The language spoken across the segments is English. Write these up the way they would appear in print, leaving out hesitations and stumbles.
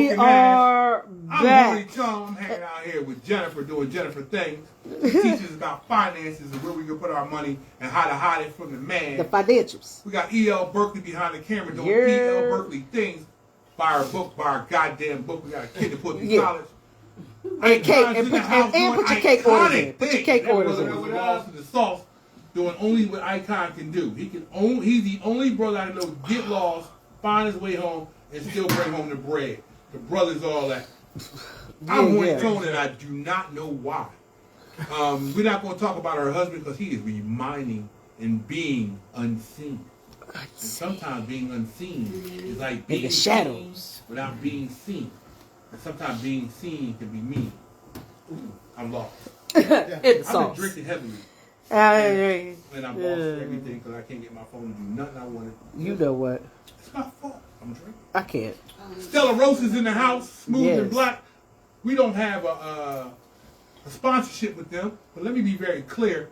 We are back. I'm Willie Tom. I'm hanging out here with Jennifer doing Jennifer things. She teaches us about finances and where we can put our money and how to hide it from the man. The financials. We got E.L. Berkeley behind the camera doing E.L. Berkeley things. Buy our book, buy our goddamn book. We got a kid to put in college. And cake, and put your cake orders in. Put your cake orders in. With the sauce, doing only what Icon can do. He's the only brother I know get lost, find his way home, and still bring home the bread. The brothers, all that. I'm one tone, and I do not know why. We're not going to talk about her husband because he is reminding and being unseen. And sometimes being unseen is like being in the shadows without being seen. And sometimes being seen can be mean. I'm lost. It's I've been sauce. drinking heavily. And I'm lost everything because I can't get my phone to do nothing I wanted. You know what? It's my fault. I'm drinking. I can't. Stella Rosa's in the house, smooth and black. We don't have a sponsorship with them, but let me be very clear.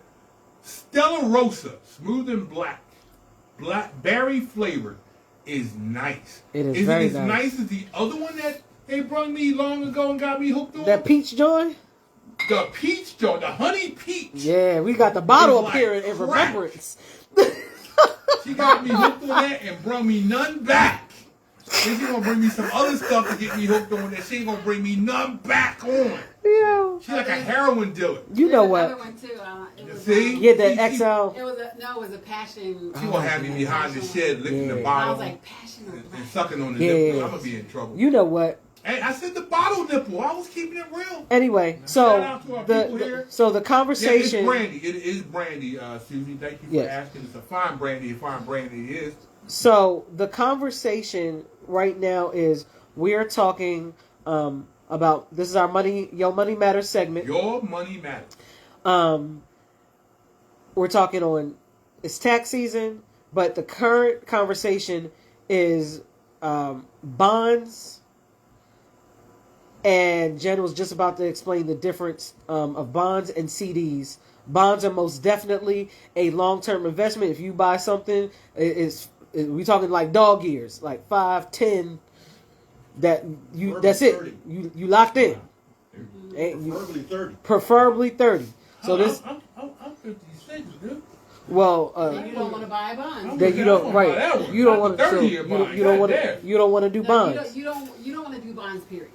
Stella Rosa, smooth and black berry flavored, is nice. It is very nice. Is it as nice as the other one that they brought me long ago and got me hooked on? That peach joy? The peach joy, the honey peach. Yeah, we got the bottle up here in remembrance. She got me hooked on that and brought me none back. Then she's gonna bring me some other stuff to get me hooked on that. She ain't gonna bring me none back on. Yeah. She's like a heroin dealer. You know what? Another one too. It was, see? Yeah, the XL. It was a passion. She gonna have me behind the shed licking the bottle. I was like passion and sucking on the nipple. I'm gonna be in trouble. You know what? Hey, I said the bottle nipple. I was keeping it real. Anyway, so the conversation. Yeah, it's brandy. It is brandy, Susie. Thank you for asking. It's a fine brandy. Fine brandy it is. So the conversation right now is we're talking about, this is our Your Money Matters segment. Your Money Matters. We're talking on, it's tax season, but the current conversation is bonds. And Jen was just about to explain the difference of bonds and CDs. Bonds are most definitely a long-term investment. If you buy something, we're talking like dog years, like 5, 10. That's it. 30. You locked in. Preferably 30. Preferably 30. So this. I'm 56, dude. Well, you don't want to buy a bond. Then you don't right. You don't want to. You don't want to do bonds. You don't want to do bonds. Period.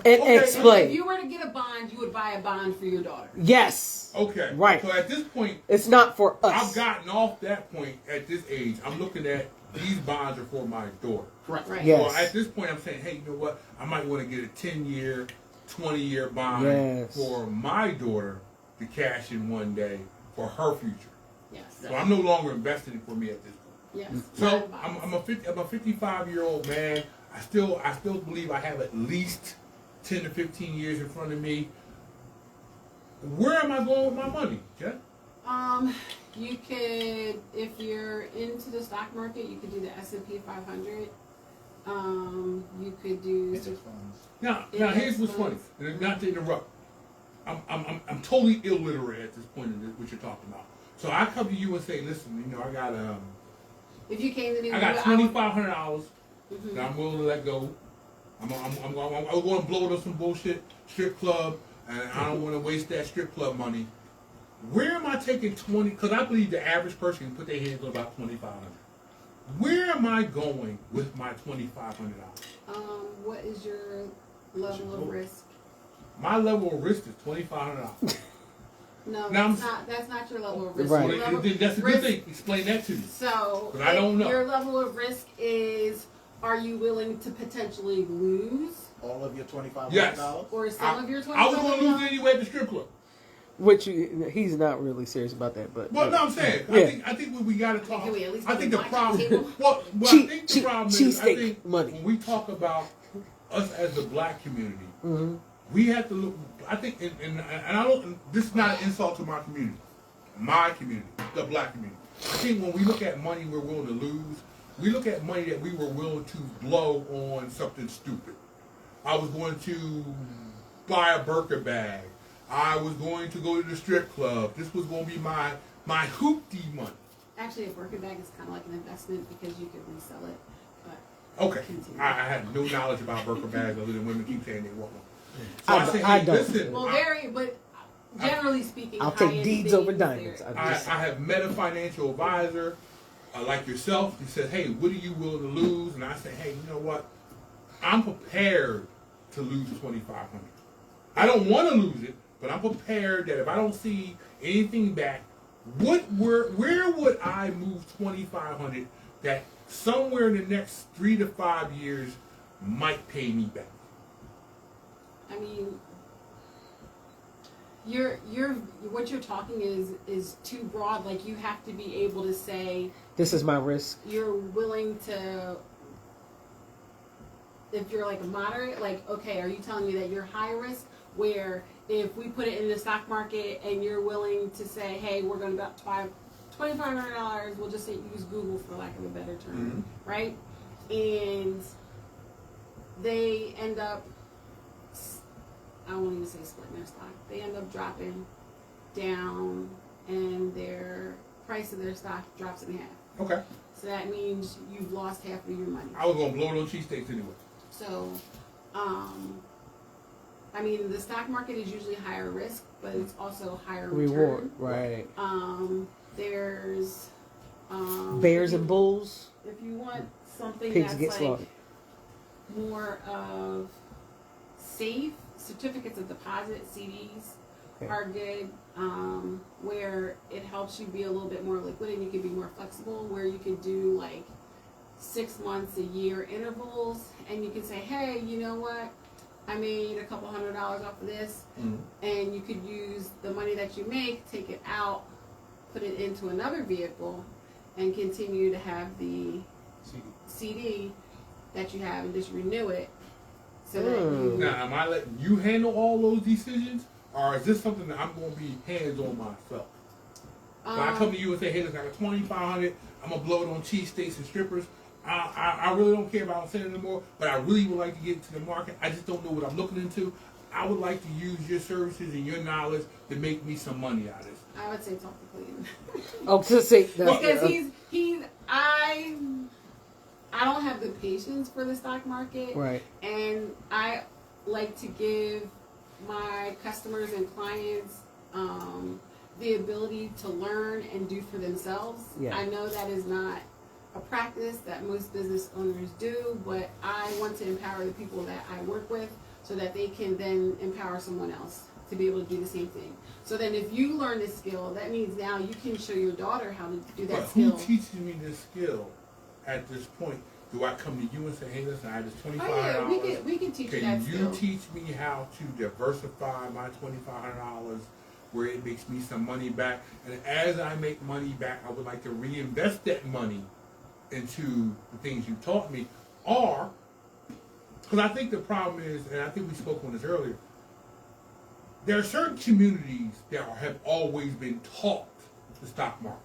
And explain. If you were to get a bond, you would buy a bond for your daughter. Yes. Okay. Right. So at this point, it's not for us. I've gotten off that point at this age. I'm looking at these bonds are for my daughter. Correct. Right. Yes. So at this point, I'm saying, hey, you know what? I might want to get a 10-year, 20-year bond for my daughter to cash in one day for her future. Yes. So I'm no longer investing it for me at this point. Yes. So I'm a 55-year-old man. I still believe I have at least 10 to 15 years in front of me. Where am I going with my money, Jen? You could, if you're into the stock market, you could do the S&P 500. You could do Now here's what's funny. Not to interrupt. I'm totally illiterate at this point in what you're talking about. So I come to you and say, listen, you know, I got if you came to me, I got $2,500 that I'm willing to let go. I'm going to blow it on some bullshit strip club, and I don't want to waste that strip club money. Where am I taking 20? Because I believe the average person can put their hands on about $2,500. Where am I going with my $2,500? What is your level of risk? My level of risk is $2,500. No, that's not your level of risk. Right. That's a good thing. Explain that to me. So, I don't know. Your level of risk is, are you willing to potentially lose all of your $2,500? Yes. Or some of your $2,500? I was going to lose anyway at the strip club. Which he's not really serious about that, but well, no, I'm saying I think what we got to talk. I think the problem. Well, I think the problem is I think when we talk about us as the black community, we have to look. I think, and I don't. This is not an insult to my community, the black community. I think when we look at money we're willing to lose, we look at money that we were willing to blow on something stupid. I was going to buy a Birkin bag. I was going to go to the strip club. This was going to be my hoopty money. Actually, a Birkin bag is kind of like an investment because you could resell it. But Okay. I had no knowledge about burqa bags other than women keep saying they want one. So I say, hey, listen. Well, but generally speaking, I'll take deeds over diamonds. I have met a financial advisor like yourself. He said, hey, what are you willing to lose? And I said, hey, you know what? I'm prepared to lose $2,500. I don't want to lose it, but I'm prepared that if I don't see anything back, where would I move $2,500 that somewhere in the next 3 to 5 years might pay me back? I mean, what you're talking is too broad. Like, you have to be able to say, this is my risk. You're willing to, if you're like a moderate, like, okay, are you telling me that you're high risk, where if we put it in the stock market and you're willing to say, hey, we're going to about $2,500, we'll just say use Google for lack of a better term, right? And they end up, I won't even say splitting their stock. They end up dropping down, and their price of their stock drops in half. Okay. So that means you've lost half of your money. I was going to blow it on cheesesteaks anyway. So, I mean, the stock market is usually higher risk, but it's also higher reward. Return. Right. There's bears and bulls. If you want something pigs that's get like slaughtered. More of safe certificates of deposit, CDs, are good, where it helps you be a little bit more liquid and you can be more flexible, where you can do like 6 months, a year intervals, and you can say, hey, you know what? I made a couple $100 off of this, and you could use the money that you make, take it out, put it into another vehicle, and continue to have the CD that you have and just renew it. So that you... Now, am I letting you handle all those decisions, or is this something that I'm going to be hands on myself? So I come to you and say, hey, listen, I got $2,500, I'm going to blow it on cheesesteaks and strippers. I really don't care about saying it anymore, but I really would like to get into the market. I just don't know what I'm looking into. I would like to use your services and your knowledge to make me some money out of this. I would say talk to Cleveland. Oh, to say that. Because I don't have the patience for the stock market. Right. And I like to give my customers and clients the ability to learn and do for themselves. Yeah. I know that is not a practice that most business owners do, but I want to empower the people that I work with so that they can then empower someone else to be able to do the same thing. So then if you learn this skill, that means now you can show your daughter how to do that skill. Who teaches me this skill at this point? Do I come to you and say, hey, listen, I have this $2,500. Oh, yeah, we can teach you that skill. Can you teach me how to diversify my $2,500 where it makes me some money back? And as I make money back, I would like to reinvest that money into the things you taught me. Or, because I think the problem is, and I think we spoke on this earlier, there are certain communities that have always been taught the stock market.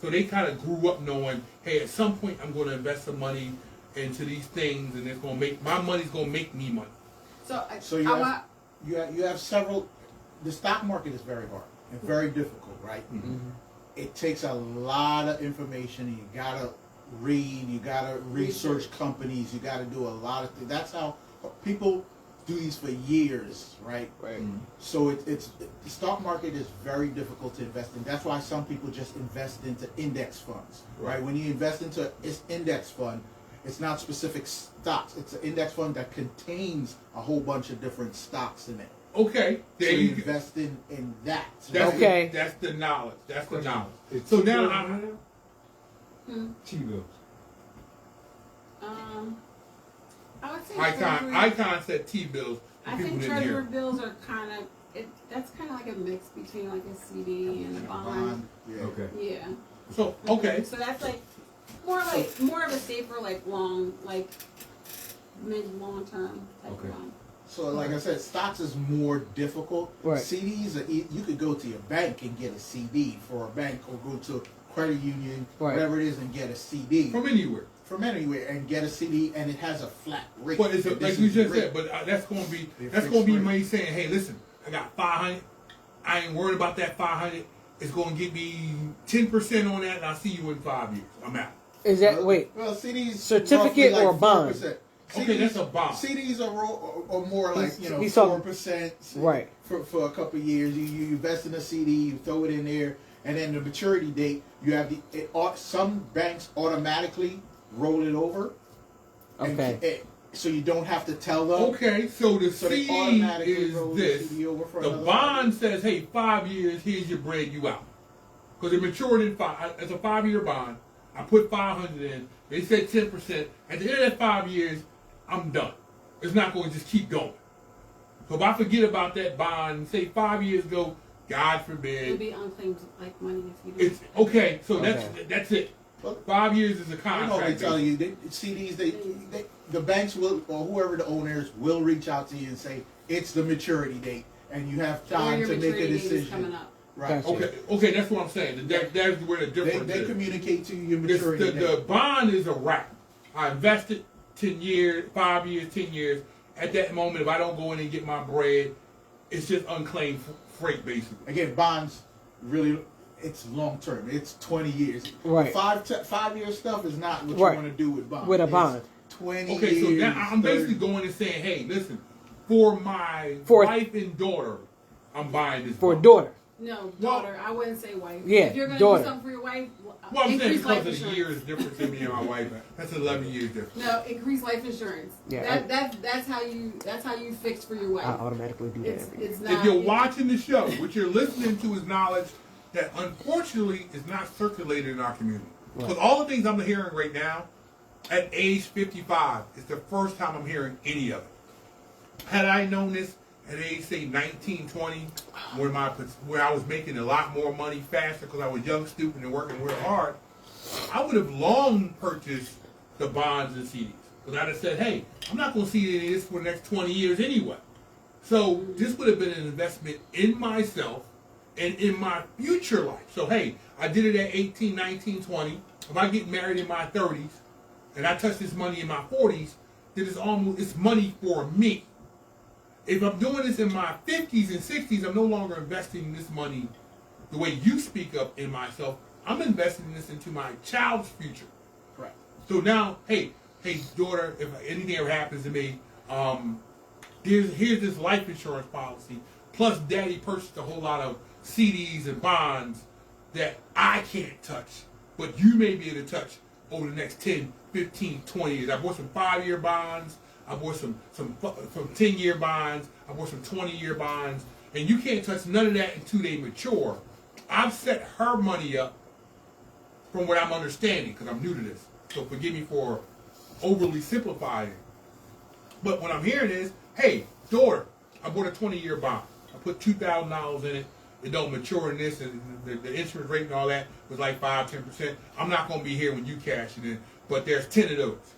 So they kind of grew up knowing, hey, at some point I'm going to invest some money into these things, and it's going to make my money's going to make me money. So you have several. The stock market is very hard and very difficult, right? Mm-hmm. It takes a lot of information. You gotta read. You gotta research companies. You gotta do a lot of things. That's how people do these for years, right? Right. Mm-hmm. So the stock market is very difficult to invest in. That's why some people just invest into index funds, right? When you invest into an index fund, it's not specific stocks. It's an index fund that contains a whole bunch of different stocks in it. Okay. So you invest in that. That's okay. That's the knowledge. That's the knowledge. So now T-bills. I would say Icon said T-bills. I think treasury bills are kind of, that's kind of like a mix between like a CD and a bond. Yeah. Okay. Yeah. So, okay. So that's like more of a safer, like long, like mid-long term type bond. So, like I said, stocks is more difficult. Right. CDs, you could go to your bank and get a CD for a bank, or go to a credit union, whatever it is, and get a CD. From anywhere. From anywhere, and get a CD, and it has a flat rate. But it's like you just said, but that's going to be money saying, hey, listen, I got 500. I ain't worried about that 500. It's going to give me 10% on that, and I'll see you in 5 years. I'm out. Is that wait? Well, CDs certificate like or bond? Okay, that's a bond. CDs are more like 4%. Right. For a couple of years, you invest in a CD, you throw it in there, and then the maturity date, you have some banks automatically roll it over. Okay. So you don't have to tell them. Okay, so the CD is this. The bond says, hey, 5 years, here's your bread, you out. Because it matured in 5. It's a 5-year bond. I put 500 in. They said 10%. At the end of that 5 years, I'm done. It's not going to just keep going. So if I forget about that bond, say 5 years ago, God forbid. It'll be unclaimed like money if you do. It's okay. So that's it. 5 years is a contract. They tell you CDs. The banks will, or whoever the owners will reach out to you and say it's the maturity date, and you have time to make a decision. Coming up. Right. Okay. That's what I'm saying. That's where the difference is. They communicate to you your maturity date. The bond is a wrap. I invested 10 years, 5 years, 10 years. At that moment, if I don't go in and get my bread, it's just unclaimed freight, basically. Again, bonds really. It's long term. It's 20 years. Right. 5 year stuff is not what you want to do with bonds. With a bond. 20 okay, years. So now I'm basically going and saying, hey, listen, for my wife and daughter, I'm buying this. For a daughter. No, daughter. I wouldn't say wife. Yeah, if you're going to daughter. do something for your wife, well, I'm saying because of the insurance. years difference in me and my wife. That's 11 years difference. No, increase life insurance. Yeah, that's how you fix for your wife. I automatically do that. It's not, if you're watching the show, what you're listening to is knowledge that unfortunately is not circulated in our community. Because all the things I'm hearing right now, at age 55, is the first time I'm hearing any of it. Had I known this at age, say, 19, 20, where I was making a lot more money faster because I was young, stupid, and working real hard, I would have long purchased the bonds and CDs. Because I'd have said, hey, I'm not going to see any of this for the next 20 years anyway. So this would have been an investment in myself and in my future life. So, hey, I did it at 18, 19, 20. If I get married in my 30s and I touch this money in my 40s, then it's money for me. If I'm doing this in my 50s and 60s, I'm no longer investing this money the way you speak up in myself. I'm investing this into my child's future. Correct. So now, hey, daughter, if anything ever happens to me, here's this life insurance policy. Plus, Daddy purchased a whole lot of CDs and bonds that I can't touch, but you may be able to touch over the next 10, 15, 20 years. I bought some 5-year bonds. I bought some 10-year bonds. I bought some 20-year bonds. And you can't touch none of that until they mature. I've set her money up from what I'm understanding, because I'm new to this. So forgive me for overly simplifying. But what I'm hearing is, hey, daughter, I bought a 20-year bond. I put $2,000 in it. It don't mature in this, and the insurance rate and all that was like 5-10%. I'm not going to be here when you cash it in, but there's 10 of those.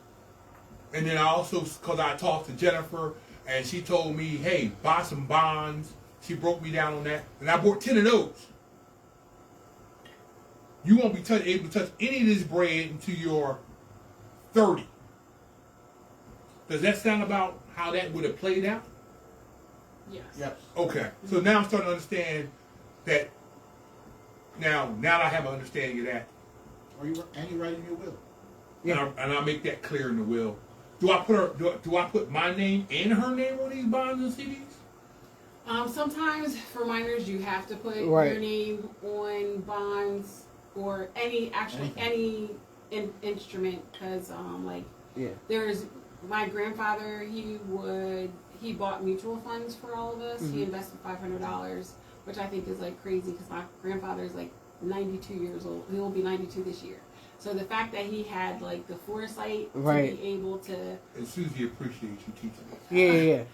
And then I also, because I talked to Jennifer, and she told me, hey, buy some bonds. She broke me down on that, and I bought 10 of those. You won't be able to touch any of this bread until you're 30. Does that sound about how that would have played out? Yes. Okay. So now I'm starting to understand that. Now that I have an understanding of that. And you write in your will. Yeah. And I make that clear in the will. Do I put my name and her name on these bonds and CDs? Sometimes for minors you have to put your name on bonds or any instrument, because there's my grandfather, he bought mutual funds for all of us. He invested $500, which I think is like crazy because my grandfather is like 92 years old. He will be 92 this year. So the fact that he had like the foresight to be able to. And Susie appreciates you teaching us. Yeah.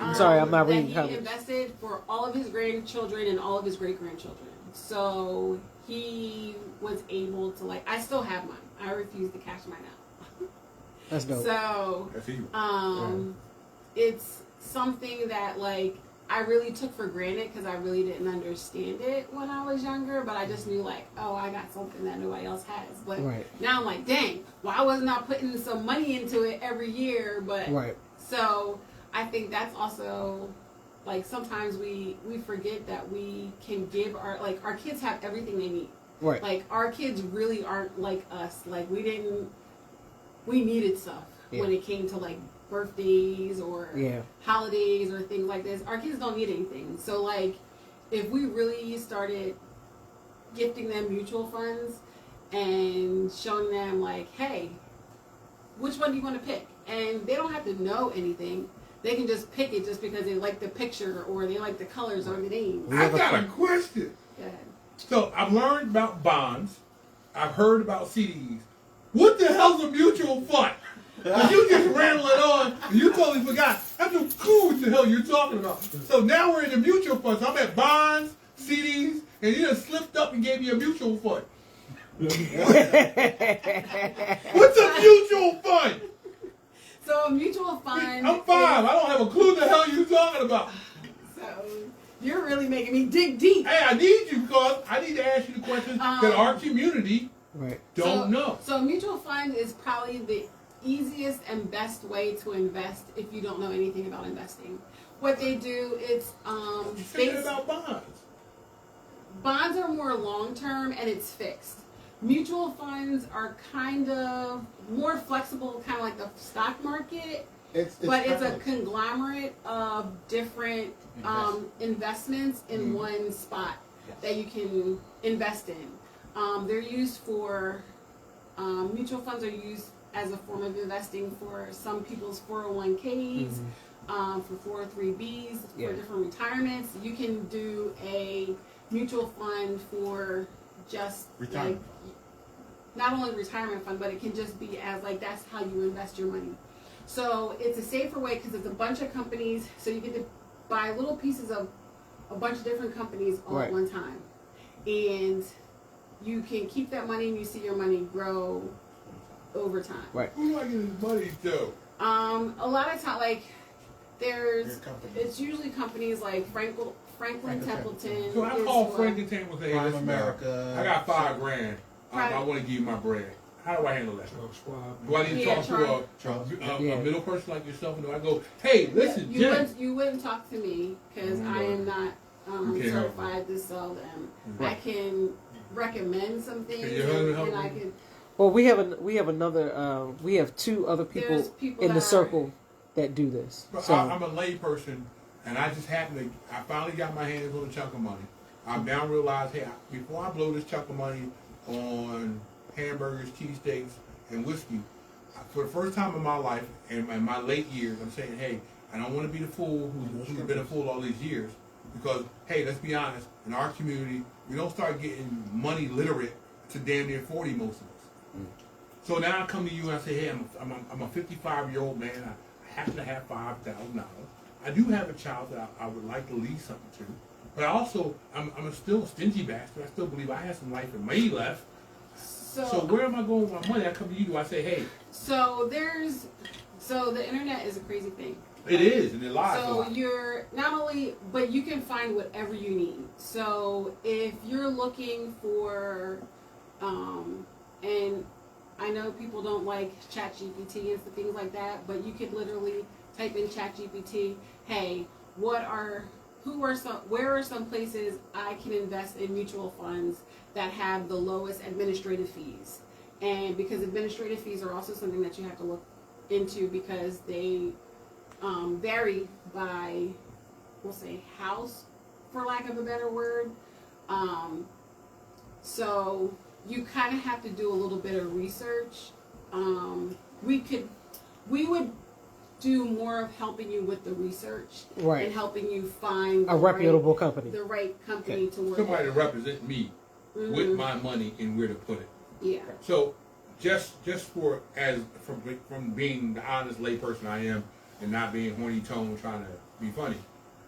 I'm sorry, I'm not reading comments. He invested for all of his grandchildren and all of his great grandchildren. So he was able to I still have mine. I refuse to cash mine out. That's dope. So it's something that I really took for granted because I really didn't understand it when I was younger, but I just knew I got something that nobody else has. But now I'm like, dang, why wasn't I putting some money into it every year? But so I think that's also sometimes we forget that we can give our kids have everything they need. Right. Like our kids really aren't like us. Like we needed stuff when it came to like birthdays or holidays or things like this. Our kids don't need anything. So like if we really started gifting them mutual funds and showing them like, hey, which one do you want to pick? And they don't have to know anything. They can just pick it just because they like the picture or they like the colors or the names. I got a question. Go ahead. So I've learned about bonds. I've heard about CDs. What the hell's a mutual fund? You just rattle it on and you totally forgot. I have no clue what the hell you're talking about. So now we're in the mutual funds. So I'm at bonds, CDs, and you just slipped up and gave me a mutual fund. What's a mutual fund? So a mutual fund. I'm 5. I don't have a clue the hell you're talking about. So you're really making me dig deep. Hey, I need you because I need to ask you the questions that our community don't know. So a mutual fund is probably the easiest and best way to invest if you don't know anything about investing. What they do is Thinking about bonds. Bonds are more long term and it's fixed. Mutual funds are kind of more flexible, kind of like the stock market, but it's a conglomerate of different investments in one spot that you can invest in. They're used for, mutual funds are used as a form of investing for some people's 401ks, for 403bs, for different retirements. You can do a mutual fund for just retirement. Like, not only retirement fund, but it can just be as like that's how you invest your money. So it's a safer way because it's a bunch of companies. So you get to buy little pieces of a bunch of different companies all at one time, and you can keep that money and you see your money grow over time. Right. Who do I get his money to? A lot of time, like it's usually companies like Franklin Templeton. So I call Franklin Templeton, say, hey, America. I got $5,000. I want to give you my bread. How do I handle that? Do I need to talk to a middle person like yourself? Do I go, hey, listen, you wouldn't talk to me because I am not certified to sell them. Right. I can recommend some things, and I can. Well, we have another. We have 2 other people in the circle that do this. But so I'm a lay person, and I just happen to. I finally got my hands on a chunk of money. I now realize, hey, before I blow this chunk of money on hamburgers, cheesesteaks, and whiskey, for the first time in my life, and in my late years, I'm saying, hey, I don't want to be the fool who's been a fool all these years, because, hey, let's be honest, in our community, we don't start getting money literate to damn near 40, most of us. So now I come to you and I say, hey, I'm a 55-year-old man, I happen to have $5,000. I do have a child that I would like to leave something to. But also, I'm still a stingy bastard. I still believe I have some life and money left. So where am I going with my money? I come to you. Do I say, hey? So the internet is a crazy thing. It is, and it lies. So you're not only, but you can find whatever you need. So if you're looking for, and I know people don't like ChatGPT and things like that, but you could literally type in ChatGPT, hey, where are some places I can invest in mutual funds that have the lowest administrative fees? And because administrative fees are also something that you have to look into because they vary by, we'll say, house, for lack of a better word. So you kind of have to do a little bit of research. We would do more of helping you with the research and helping you find a reputable company. The right company to work Somebody to represent me with my money and where to put it. Yeah. So just from being the honest layperson I am and not being horny tone trying to be funny.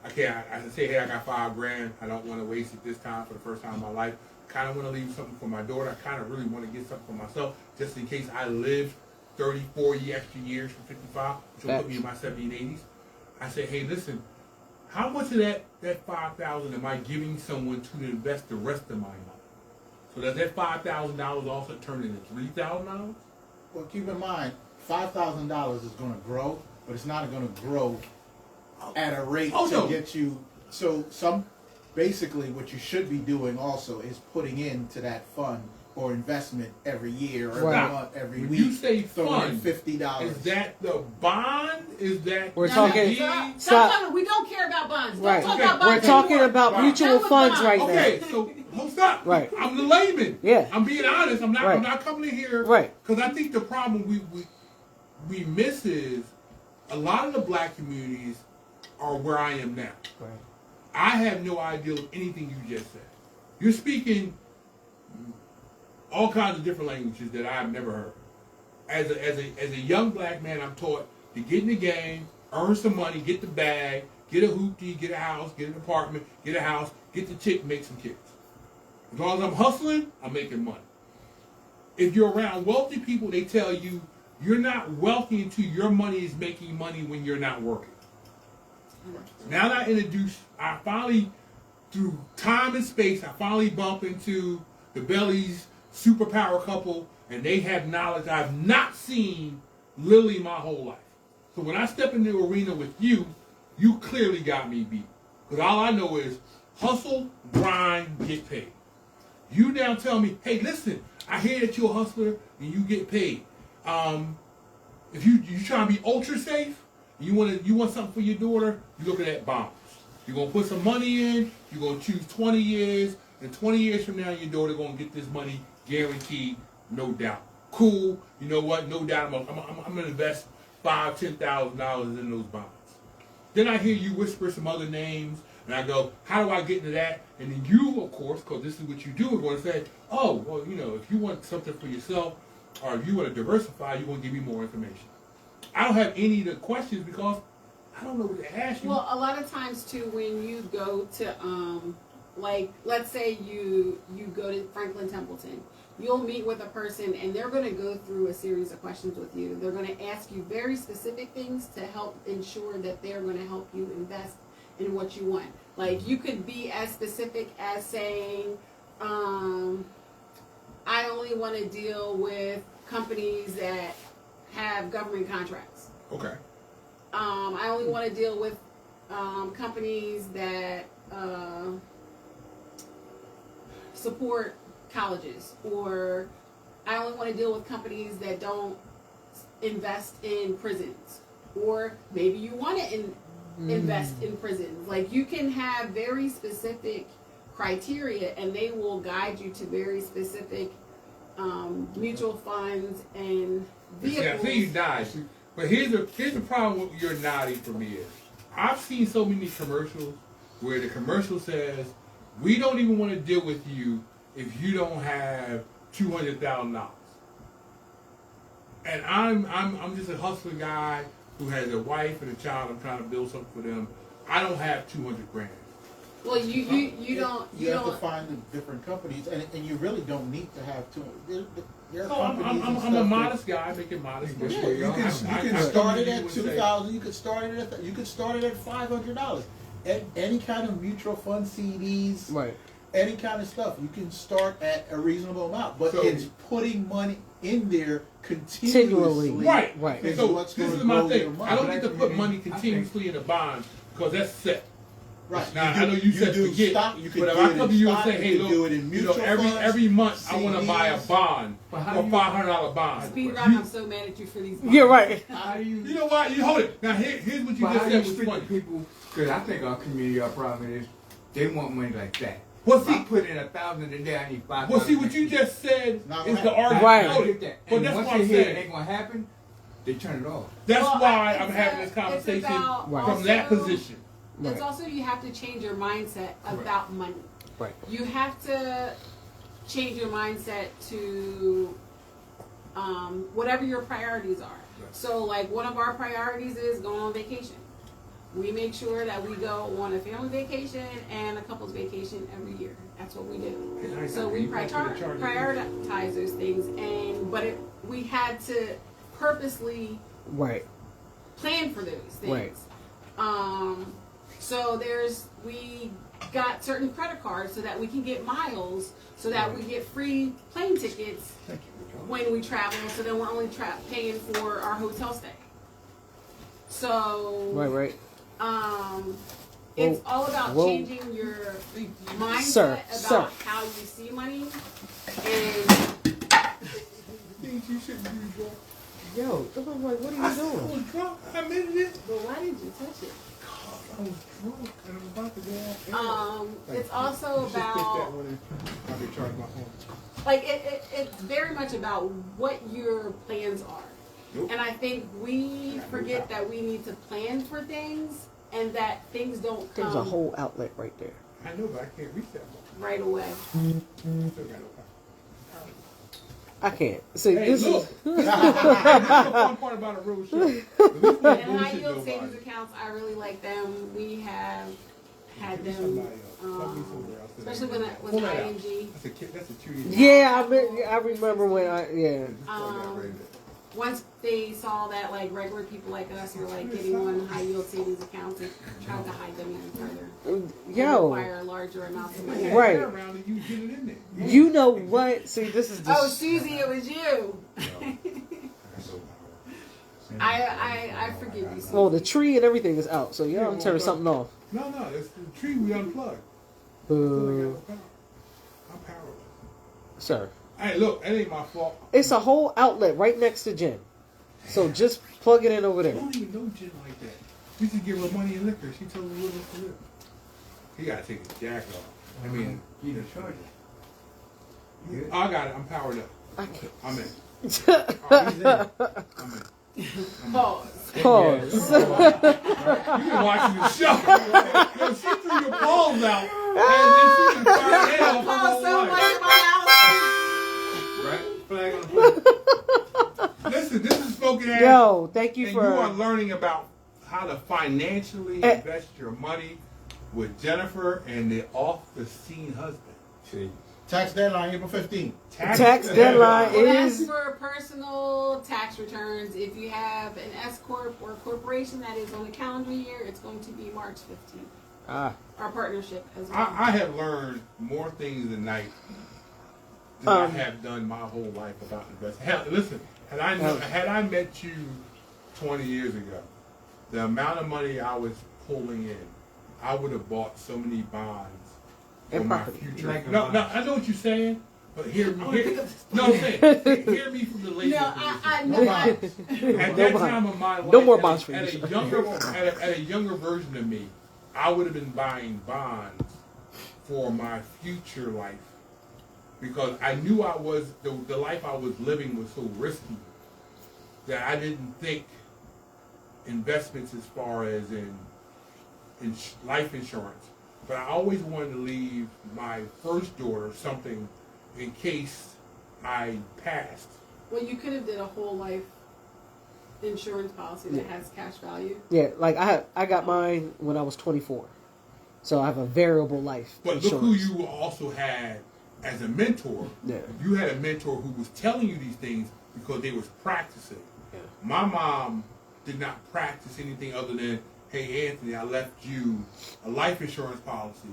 I say, hey, I got $5,000. I don't want to waste it this time for the first time in my life. Kind of want to leave something for my daughter. I kind of really want to get something for myself just in case I live 30, 40 extra years from 55, which will put me in my 70s and 80s. I say, hey, listen, how much of that $5,000 am I giving someone to invest the rest of my money? So does that $5,000 also turn into $3,000? Well, keep in mind, $5,000 is going to grow, but it's not going to grow at a rate to get you. So some basically what you should be doing also is putting into that fund or investment every year or every month, every week. You say fund, $50. Is that the bond? Is that we're talking? Stop. We don't care about bonds. Right. Don't talk about bonds. We're talking about mutual funds right now. Okay, so stop. Right. I'm the layman. Yeah. I'm being honest. I'm not. I'm not coming in here. Right. Because I think the problem we miss is a lot of the black communities are where I am now. Right. I have no idea of anything you just said. You're speaking all kinds of different languages that I've never heard. As a young black man, I'm taught to get in the game, earn some money, get the bag, get a hoopty, get a house, get an apartment, get a house, get the chick, make some kids. As long as I'm hustling, I'm making money. If you're around wealthy people, they tell you you're not wealthy until your money is making money when you're not working. Now that I finally, through time and space, I finally bump into the Belly's superpower couple, and they have knowledge I've not seen literally my whole life. So when I step in the arena with you, you clearly got me beat. Because all I know is hustle, grind, get paid. You now tell me, hey, listen, I hear that you're a hustler and you get paid. If you trying to be ultra safe, you want something for your daughter, you look at that bonds. You're going to put some money in, you're going to choose 20 years, and 20 years from now, your daughter going to get this money guaranteed, no doubt. Cool, you know what, no doubt, I'm going to invest $5,000, $10,000 in those bonds. Then I hear you whisper some other names, and I go, how do I get into that? And then you, of course, because this is what you do, are going to say, oh, well, you know, if you want something for yourself, or if you want to diversify, you want to give me more information. I don't have any of the questions because I don't know what to ask you. Well, a lot of times, too, when you go to, like, let's say you go to Franklin Templeton, you'll meet with a person and they're going to go through a series of questions with you. They're going to ask you very specific things to help ensure that they're going to help you invest in what you want. Like, you could be as specific as saying, I only want to deal with companies that have government contracts. Okay. I only want to deal with companies that support colleges, or I only want to deal with companies that don't invest in prisons, or maybe you want to invest in prisons. Like, you can have very specific criteria, and they will guide you to very specific mutual funds and vehicles. Yeah, I see you nod. But here's the problem with your nodding for me is I've seen so many commercials where the commercial says we don't even want to deal with you if you don't have $200,000. And I'm just a hustling guy who has a wife and a child. I'm trying to build something for them. I don't have $200,000. Well, you don't. You have to find the different companies, and you really don't need to have two. I'm a modest guy, making modest. Yeah, you can start it at 2,000. You could start it at $500. Any kind of mutual fund CDs, right? Any kind of stuff. You can start at a reasonable amount, but it's putting money in there continuously. Right. So this is my thing. I don't get to put money continuously in a bond because that's set. Right. Now, I know you said forget, but if I come to you and say, hey, look, every month I want to buy a bond, or $500 bond. Speed round, I'm so mad at you for these bonds. Yeah, right. You know what? You hold it. Now, here's what you just said was funny. People, because I think our community, our problem is they want money like that. Well, see, I put in 1,000 a day, I need 5,000. Well, see, what you just said is the argument. Right. But that's what I'm saying. It ain't going to happen, they turn it off. That's why I'm having this conversation from that position. It's also, you have to change your mindset about money. Right. You have to change your mindset to whatever your priorities are. Right. So, like, one of our priorities is going on vacation. We make sure that we go on a family vacation and a couple's vacation every year. That's what we do. So we prioritize those things, but we had to purposely plan for those things. Right. So we got certain credit cards so that we can get miles, so that we get free plane tickets when we travel, so then we're only paying for our hotel stay. So It's all about changing your mindset about how you see money. And you shouldn't do that. Yo, I'm like, what are you doing? I was drunk. I admitted it. But why did you touch it? I was drunk and I'm about to go off. It's also about like it's very much about what your plans are. Nope. And I think we forget that we need to plan for things and that things don't come. There's a whole outlet right there. I know, but I can't reach that one. Right away. I can't. See, hey, this look. is That's the fun part about a real show. And high yield savings accounts, I really like them. We have had them, especially when ING. That's a 2 year. Yeah, I remember when once they saw that like regular people like us were like getting on high yield savings accounts and tried to hide them even further. Require larger amounts of money. Right. You You know what? See, this is. Oh, Susie, it was you. I forgive you. Susie. Well, the tree and everything is out, so y'all turn something off. No, it's the tree we unplugged. I'm powerless. Sir. Hey, look, that ain't my fault. It's a whole outlet right next to Jen. So just plug it in over there. I don't even know Jen like that. We should give her money and liquor. She told me what to live. He got to take his jacket off. I mean, you the charger. I got it. I'm powered up. I can't. I'm in. I'm in. Pause. Pause. You've been watching the show. Yo, she threw your balls out. And then she can fire her head off her whole life. Right? Flag on the plate. Listen, this is Spoken Ass. Yo, thank you and for. You are learning about how to financially invest your money with Jennifer and the off-the-scene husband. See. Tax deadline April 15th. Tax deadline is. As for personal tax returns, if you have an S corp or corporation that is on a calendar year, it's going to be March 15th. Our partnership as well. I have learned more things tonight than I have done my whole life about investing. Hell, listen, had I met you 20 years ago, the amount of money I was pulling in, I would have bought so many bonds for my future. Like no, I know what you're saying, but hear me. Hear me from the ladies. No, I know. At that time of my life, no more bonds for you. At a younger version of me, I would have been buying bonds for my future life because I knew the life I was living was so risky that I didn't think investments as far as in life insurance. But I always wanted to leave my first daughter something in case I passed. Well, you could have did a whole life insurance policy that has cash value. Yeah, like I got mine when I was 24, so I have a variable life. But insurance. look who you also had as a mentor. Yeah. You had a mentor who was telling you these things because they was practicing. Yeah. My mom did not practice anything other than, hey, Anthony, I left you a life insurance policy,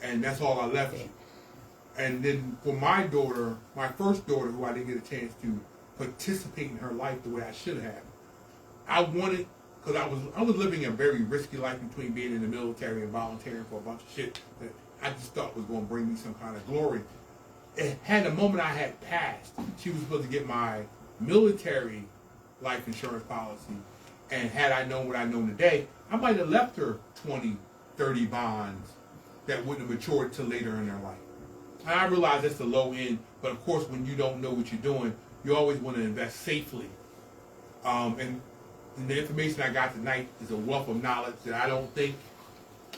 and that's all I left you. And then for my daughter, my first daughter, who I didn't get a chance to participate in her life the way I should have, I wanted, because I was living a very risky life between being in the military and volunteering for a bunch of shit that I just thought was going to bring me some kind of glory. It had the moment I had passed, she was supposed to get my military life insurance policy, and had I known what I know today, I might have left her 20, 30 bonds that wouldn't have matured till later in her life. And I realize that's the low end, but of course when you don't know what you're doing, you always want to invest safely. And the information I got tonight is a wealth of knowledge that I don't think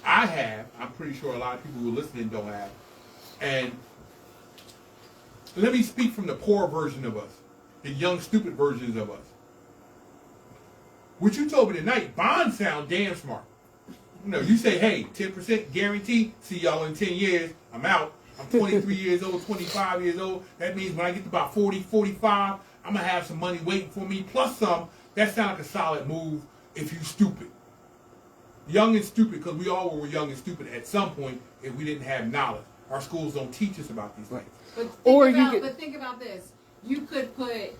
I have. I'm pretty sure a lot of people who are listening don't have. And let me speak from the poor version of us, the young, stupid versions of us. What you told me tonight, bonds sound damn smart. You know, you say, hey, 10% guarantee, see y'all in 10 years, I'm out. I'm 23 years old, 25 years old. That means when I get to about 40, 45, I'm going to have some money waiting for me, plus some. That sounds like a solid move if you stupid. Young and stupid, because we all were young and stupid at some point if we didn't have knowledge. Our schools don't teach us about these things. But think about this. You could put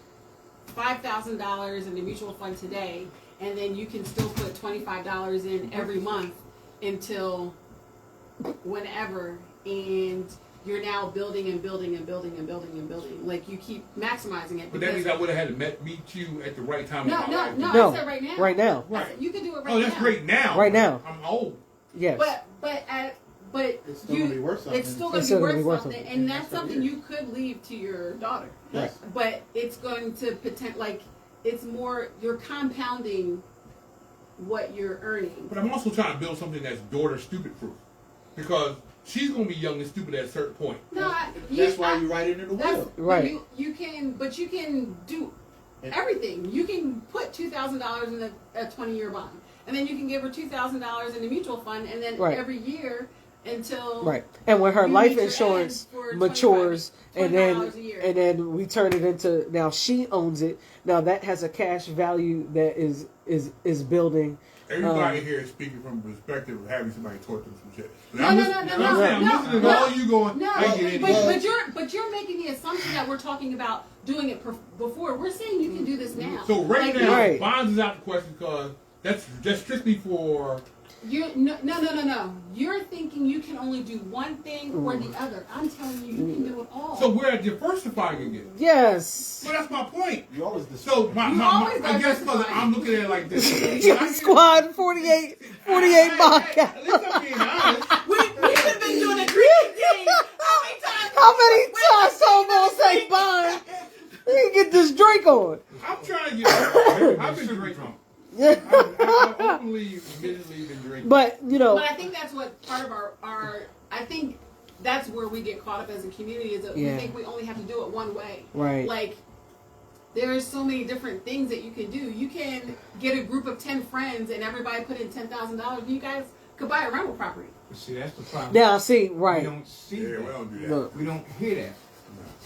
$5,000 in the mutual fund today, and then you can still put $25 in every month until whenever, and you're now building and building and building and building and building. Like you keep maximizing it. But that means I would have had to meet you at the right time. No, in my life. I said right now. Right now. Right. You can do it right now. Oh, that's great now. Right now. I'm old. Yes. But it's still gonna be worth something. It's still gonna be worth something, and that's something you could leave to your daughter. Yes. But it's going to it's more, you're compounding what you're earning. But I'm also trying to build something that's daughter stupid proof, because she's gonna be young and stupid at a certain point. No, that's why you write it in the will. Right. You can do everything. You can put $2,000 in a 20-year bond, and then you can give her $2,000 in a mutual fund, and then every year until and when her life insurance matures, and then we turn it into, now she owns it. Now that has a cash value that is building. Everybody here is speaking from the perspective of having somebody taught them some shit. I'm listening to all you going. But you're making the assumption that we're talking about doing it before. We're saying you can do this now. So now, bonds is out the question, because that's strictly for. No. You're thinking you can only do one thing or the other. I'm telling you, you can do it all. So we're diversifying again. Yes. Well, that's my point. You always so I guess because I'm looking at it like this. Squad 48 podcast. At least I'm being honest. We have been doing a drinking game. How many times Homo say bond? We can get this drink on. I'm trying to get. I've been drinking. I openly, admittedly been drinking. But But I think that's what part of our. I think that's where we get caught up as a community, is that we think we only have to do it one way. Right. Like, there's so many different things that you can do. You can get a group of 10 friends and everybody put in $10,000. You guys could buy a rental property. See, that's the problem. Now, see, right. We don't see that. We don't do that. Look. We don't hear that.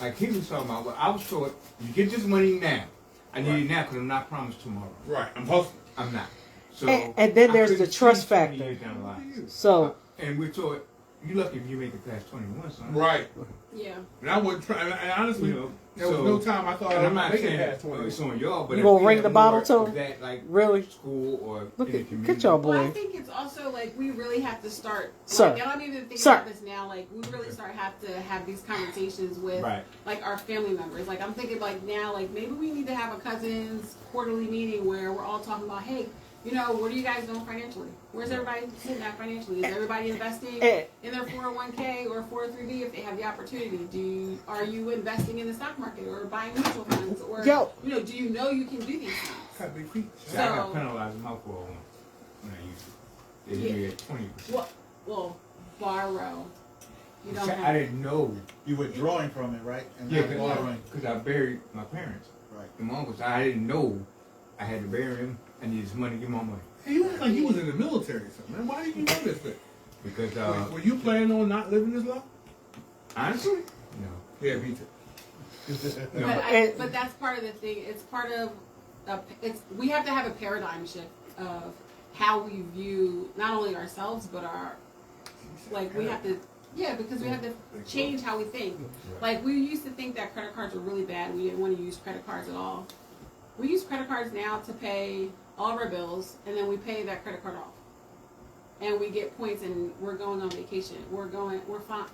Like he was talking about, well, I was told, you get this money now. I need it now because I'm not promised tomorrow. Right. I'm hustling. I'm not. So and then there's the trust factor. So and we're told, you lucky if you make it past 21, son. Right. Yeah. And I wasn't trying. And honestly, there was no time I thought I was making it past 21. It's on y'all, but you gonna ring the bottle to him? That, like, really? School or look at y'all, boy. Well, I think it's also like we really have to start. Sir. Like, I don't even think about this now. Like we really have to have these conversations with like our family members. Like I'm thinking like now, like maybe we need to have a cousins quarterly meeting where we're all talking about, hey, you know, what are you guys doing financially? Where's everybody sitting at financially? Is everybody investing in their 401k or 403b if they have the opportunity? Are you investing in the stock market or buying mutual funds? Or you know, do you know you can do these things? Got big feet. So I got penalized in my 401 when I used it. They gave me at 20%. Well, borrow. You don't I didn't know. You were drawing from it, right? And because I buried my parents. Right. And my uncles, I didn't know I had to bury them. I needed some money to get my money. Hey, you look like you was in the military or something, man. Why didn't you know this thing? Because were you planning on not living this long? Honestly, no. Yeah, me too. No. But that's part of the thing. It's part of we have to have a paradigm shift of how we view not only ourselves but our we have to because we have to change how we think. Like we used to think that credit cards were really bad. We didn't want to use credit cards at all. We use credit cards now to pay all of our bills, and then we pay that credit card off. And we get points, and we're going on vacation. We're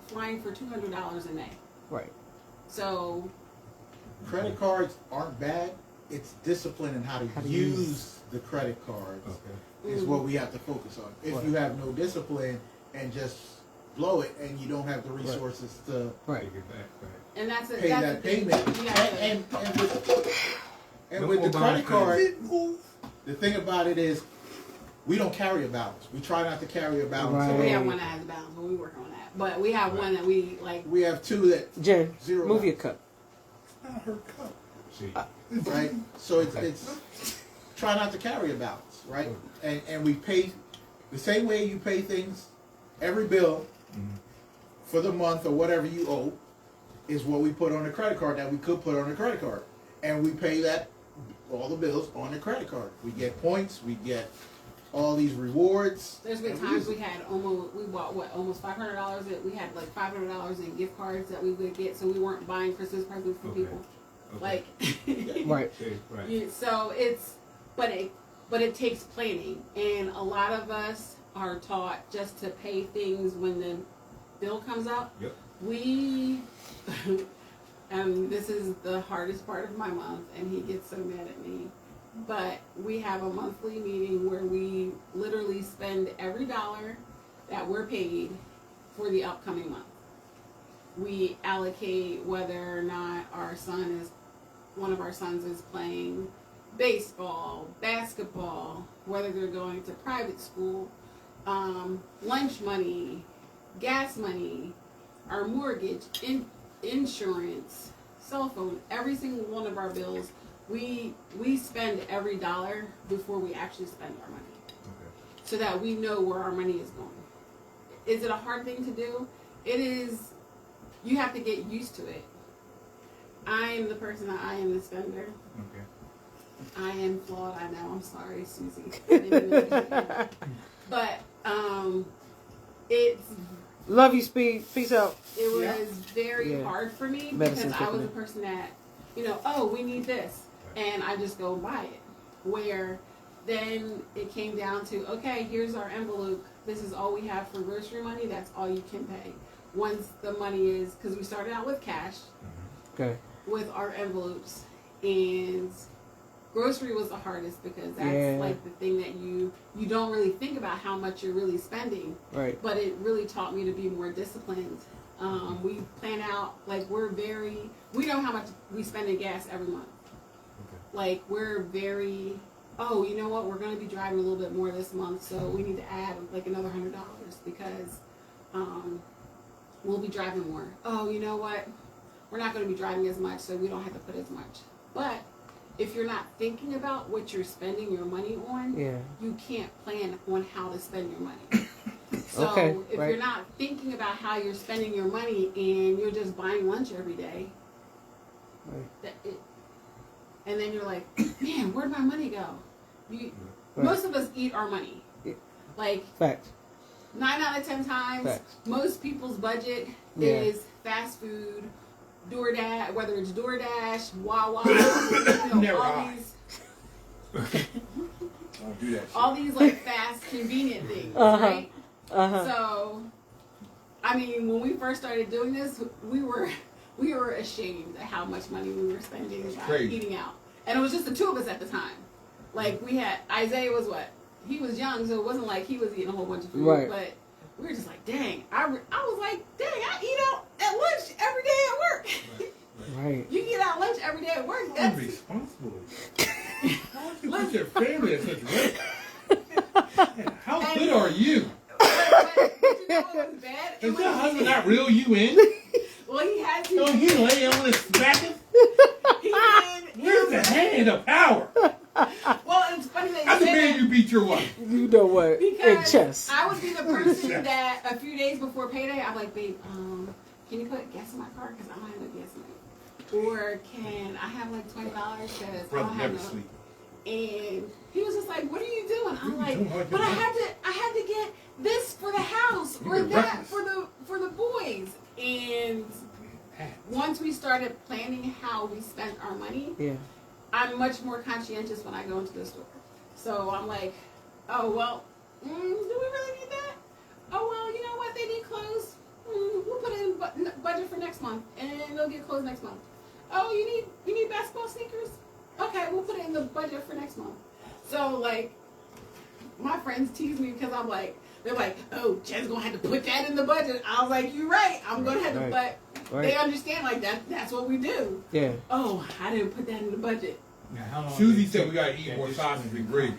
flying for $200 in May. Right. So, credit cards aren't bad. It's discipline and how to use the credit cards is what we have to focus on. If you have no discipline and just blow it, and you don't have the resources to and that's pay that payment, and with the credit card, the thing about it is, we don't carry a balance. We try not to carry a balance. Right. We have one that has a balance, but we work on that. But we have one that we like. We have two that Jen, zero. Move your cup. It's not her cup. Right. So it's try not to carry a balance, right? And we pay the same way you pay things. Every bill for the month or whatever you owe is what we put on the credit card that we could put on the credit card, and we pay that. All the bills on the credit card. We get points. We get all these rewards. There's been times we bought almost $500. We had like $500 in gift cards that we would get, so we weren't buying Christmas presents for people. Like, right. So but it takes planning, and a lot of us are taught just to pay things when the bill comes up. Yep. We, and this is the hardest part of my month, and he gets so mad at me, but we have a monthly meeting where we literally spend every dollar that we're paid for the upcoming month. We allocate whether or not one of our sons is playing baseball, basketball, whether they're going to private school, lunch money, gas money, our mortgage, insurance, cell phone, every single one of our bills. We spend every dollar before we actually spend our money, so that we know where our money is going. Is it a hard thing to do? It is. You have to get used to it. I am the person that I am the spender. Okay. I am flawed. I know. I'm sorry, Susie. I didn't mean to. But it's. Love you, Speed. Peace out. It was very hard for me because I was a person that, we need this, and I just go buy it. Where then it came down to, okay, here's our envelope. This is all we have for grocery money. That's all you can pay. Once the money is, because we started out with cash, with our envelopes, and grocery was the hardest because that's like the thing that you don't really think about how much you're really spending. Right. But it really taught me to be more disciplined. We plan out, like we know how much we spend in gas every month. Okay. Like we're very, you know what, we're going to be driving a little bit more this month, so we need to add like another $100 because we'll be driving more. Oh, you know what, we're not going to be driving as much, so we don't have to put as much. But if you're not thinking about what you're spending your money on, you can't plan on how to spend your money. So if you're not thinking about how you're spending your money and you're just buying lunch every day, and then you're like, man, where'd my money go? Most of us eat our money. Like, fact. 9 out of 10 times, most people's budget is fast food, DoorDash, whether it's DoorDash, Wawa, all these like fast, convenient things, right? So, I mean, when we first started doing this, we were ashamed at how much money we were spending by eating out, and it was just the two of us at the time. Like we had Isaiah was he was young, so it wasn't like he was eating a whole bunch of food, but we were just like, dang, I was like, dang, I eat out at lunch every day at work. Right. You eat out lunch every day at work. That's responsible. How would you put your family at such risk? How good are you? But you know what was bad? Does your husband not reel you in? Well, he had to. Don't he lay on his back? He did. Where's the hand of power? Well, it's funny that you How say did that. you beat your wife? You know what? Because in chess. I would be the person that a few days before payday, I'm like, babe, can you put gas in my car? Because I don't have no gas in it. Or can I have like $20? Because I don't have no. Sleep. And he was just like, what are you doing? I'm like, but I had to get this for the house or that for the boys. And once we started planning how we spent our money, I'm much more conscientious when I go into the store. So I'm like, oh, well, do we really need that? Oh, well, you know what? They need clothes. We'll put it in budget for next month, and they'll get clothes next month. Oh, you need basketball sneakers? Okay, we'll put it in the budget for next month. So, like, my friends tease me because I'm like, they're like, oh, Jen's going to have to put that in the budget. I was like, you're right. I'm going to have to, but they understand, like, that's what we do. Yeah. Oh, I didn't put that in the budget. Now, how long Susie said we got to eat more sausage and gravy.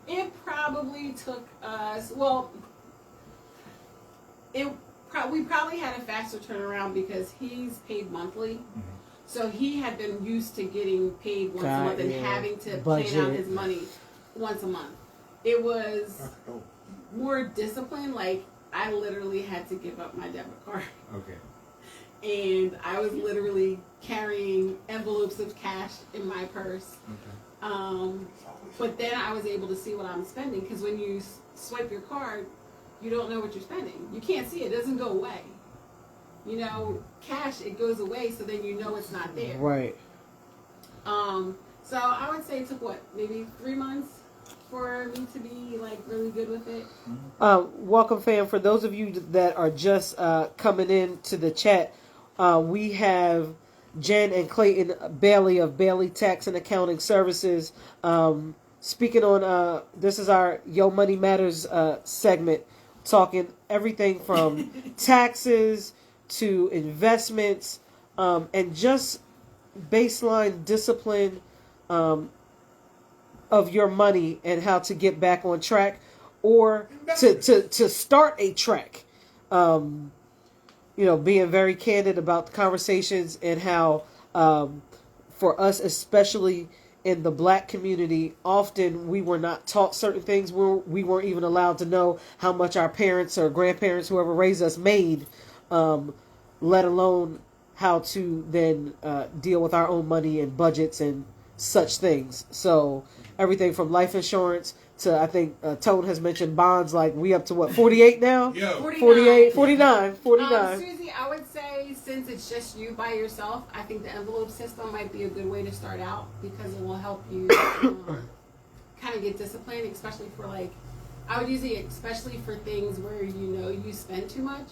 It probably took us, well, we probably had a faster turnaround because he's paid monthly. Mm-hmm. So he had been used to getting paid once a month and having to plan out his money once a month. It was more disciplined. Like, I literally had to give up my debit card. Okay. And I was literally carrying envelopes of cash in my purse. Okay. But then I was able to see what I'm spending, because when you swipe your card, you don't know what you're spending. You can't see it. It doesn't go away. You know, cash, it goes away, so then you know it's not there. Right. So I would say it took, maybe 3 months for me to be like really good with it. Welcome, fam. For those of you that are just coming in to the chat, we have Jen and Clayton Bailey of Bailey Tax and Accounting Services. Speaking on, this is our Yo Money Matters segment, talking everything from taxes to investments, and just baseline discipline of your money and how to get back on track or to start a track. Being very candid about the conversations and how for us, especially in the Black community, often we were not taught certain things. We weren't even allowed to know how much our parents or grandparents, whoever raised us, made, let alone how to then deal with our own money and budgets and such things. So everything from life insurance to, I think Tone has mentioned bonds, like we up to what, 48 now? Yeah. 49. 49. Susie, I would say since it's just you by yourself, I think the envelope system might be a good way to start out because it will help you kind of get disciplined, especially for I would use it especially for things where you spend too much,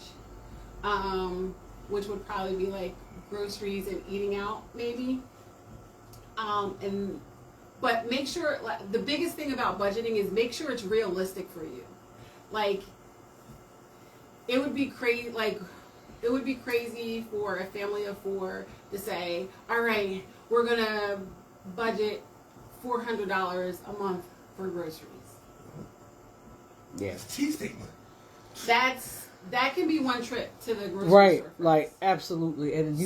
which would probably be like groceries and eating out maybe. But make sure, the biggest thing about budgeting is make sure it's realistic for you. It would be crazy, for a family of 4 to say, all right, we're going to budget $400 a month for groceries. Yeah. Cheesesteak money. That can be one trip to the grocery store. Right, absolutely. And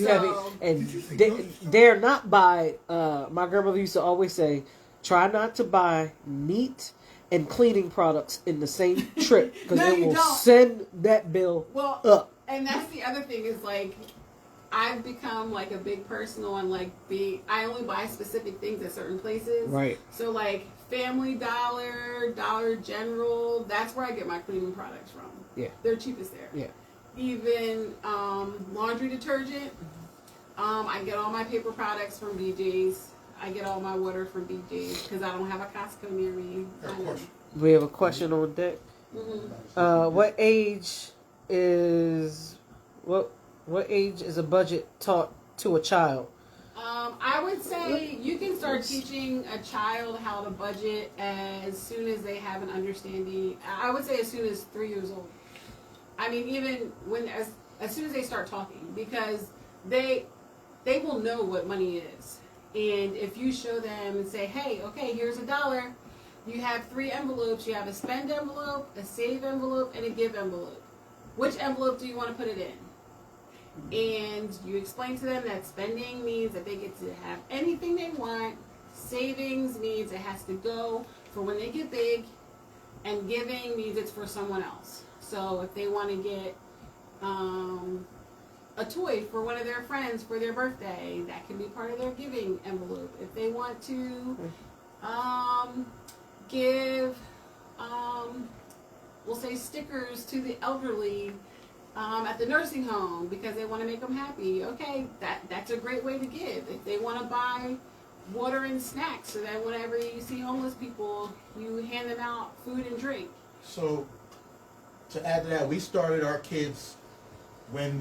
they're not by, my grandmother used to always say, try not to buy meat and cleaning products in the same trip because it will send that bill up. And that's the other thing is I've become a big person on I only buy specific things at certain places. Right. So Family Dollar, Dollar General, that's where I get my cleaning products from. Yeah. They're cheapest there. Yeah. Even laundry detergent. I get all my paper products from BJ's. I get all my water from BJ's because I don't have a Costco near me. We have a question on deck. Mm-hmm. What age is a budget taught to a child? I would say you can start teaching a child how to budget as soon as they have an understanding. I would say as soon as 3 years old. I mean, even as soon as they start talking, because they will know what money is. And if you show them and say, hey, okay, here's $1. You have 3 envelopes. You have a spend envelope, a save envelope, and a give envelope. Which envelope do you want to put it in? And you explain to them that spending means that they get to have anything they want. Savings means it has to go for when they get big. And giving means it's for someone else. So if they want to get a toy for one of their friends for their birthday, that can be part of their giving envelope. If they want to give, we'll say stickers to the elderly at the nursing home because they want to make them happy. Okay, that's a great way to give. If they want to buy water and snacks so that whenever you see homeless people, you hand them out food and drink. So, to add to that, we started our kids when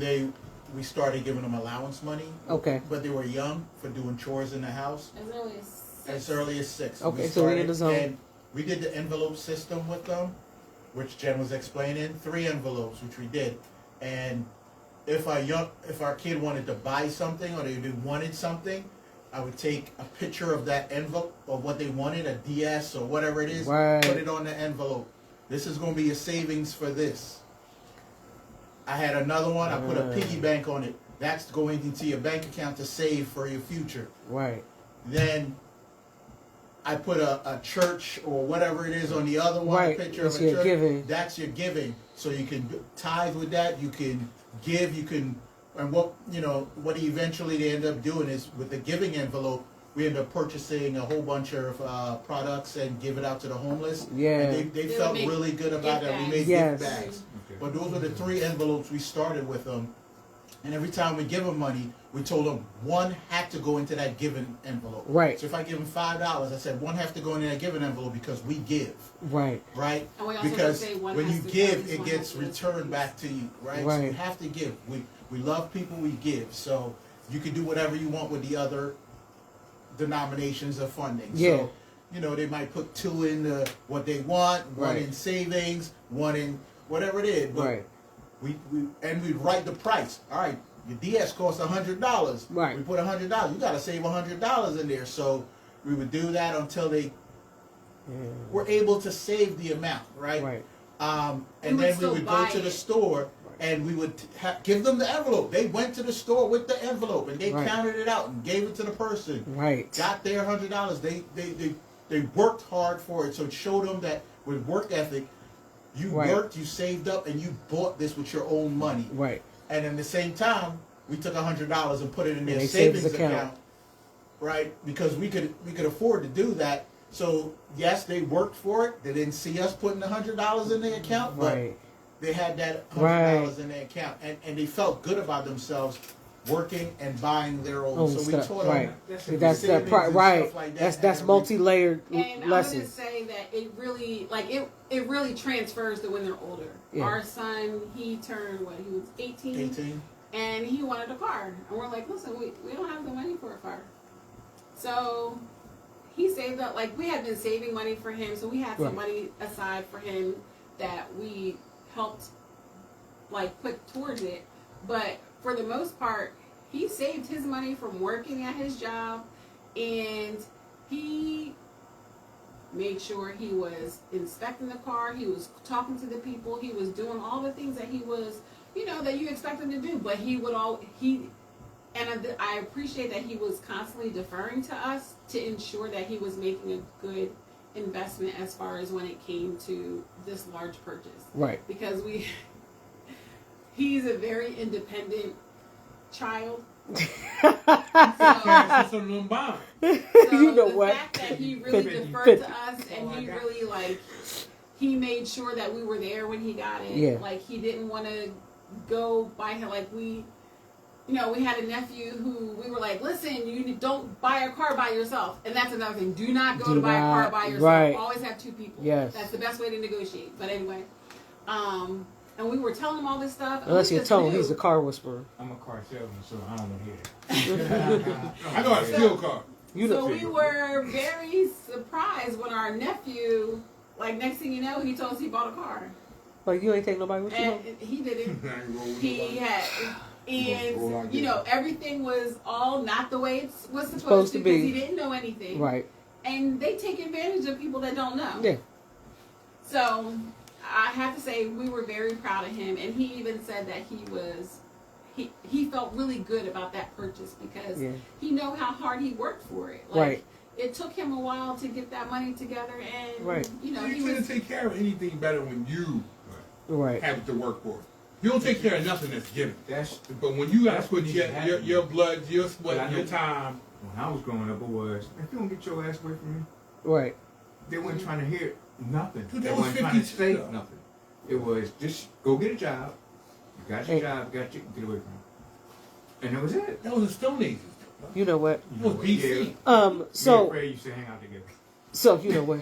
we started giving them allowance money. Okay. But they were young for doing chores in the house. As early as 6. Okay, so we're in the zone. And we did the envelope system with them, which Jen was explaining. 3 envelopes, which we did. And if our kid wanted to buy something or they wanted something, I would take a picture of that envelope of what they wanted, a DS or whatever it is, right. Put it on the envelope. This is going to be your savings for this. I had another one, I put a piggy bank on it. That's going into your bank account to save for your future. Right. Then I put a church or whatever it is on the other one, right. a picture That's of a church. Giving. That's your giving. So you can tithe with that, you can give, and what eventually they end up doing is with the giving envelope, we end up purchasing a whole bunch of products and give it out to the homeless. Yeah. And they felt really good about it. We made gift bags. Okay. But those were the 3 envelopes we started with them. And every time we give them money, we told them one had to go into that given envelope. Right. So if I give them $5, I said one has to go into that given envelope because we give. Right. Right. And we also because say when you give, it gets returned back to you. Right. So you have to give. We love people. We give. So you can do whatever you want with the other denominations of funding. Yeah. So, you know, they might put 2 in what they want, 1 in savings, 1 in whatever it is. But we write the price. All right, your DS costs $100. Right. We put $100. You got to save $100 in there. So we would do that until they were able to save the amount. Right. Right. And then we would go to the store. And we would give them the envelope. They went to the store with the envelope and they counted it out and gave it to the person. Right. Got their $100. They worked hard for it. So it showed them that with work ethic, you worked, you saved up, and you bought this with your own money. Right. And at the same time, we took $100 and put it in their savings account. Right. Because we could afford to do that. So yes, they worked for it. They didn't see us putting $100 in their account, but they had that $100 in their account, and they felt good about themselves working and buying their own. So we taught them that's that like that. That's multi-layered and lesson. I'm gonna say that it really transfers to when they're older. Yeah. Our son, he turned he was 18, and he wanted a car, and we're like, listen, we don't have the money for a car, so he saved up. Like, we had been saving money for him, so we had some money aside for him that we helped like put towards it. But for the most part, he saved his money from working at his job, and he made sure he was inspecting the car, he was talking to the people, he was doing all the things that he was, that you expect him to do. But I appreciate that he was constantly deferring to us to ensure that he was making a good investment as far as when it came to this large purchase. Right. Because he's a very independent child. So you know the what? fact that he really deferred to us, and he really he made sure that we were there when he got it. Yeah. Like, he didn't want to go by him. Like, we had a nephew who we were like, listen, you don't buy a car by yourself. And that's another thing. Do not go to buy a car by yourself. Right. Always have 2 people. Yes. That's the best way to negotiate. But anyway, and we were telling him all this stuff. Unless you're told he's a car whisperer. I'm a car salesman, so I don't want to hear it. I know how to steal a car. So we were very surprised when our nephew, next thing you know, he told us he bought a car. Like, you ain't take nobody with you? And he didn't. He had... And, everything was all not the way it was supposed to because he didn't know anything. Right. And they take advantage of people that don't know. Yeah. So, I have to say, we were very proud of him. And he even said that he felt really good about that purchase because he know how hard he worked for it. It took him a while to get that money together. And, he couldn't take care of anything better when you have to work for it. You don't take care of nothing that's given. But when you guys put your blood, your sweat, your time. When I was growing up, it was, if you don't get your ass away from me. Right. They weren't trying to hear nothing. Dude, they weren't trying to say nothing. It was just go get a job. You got your job, get away from me. And that was it. That was the Stone Ages. You know what? It was BC. So. Me and used to hang out together. So, you know what?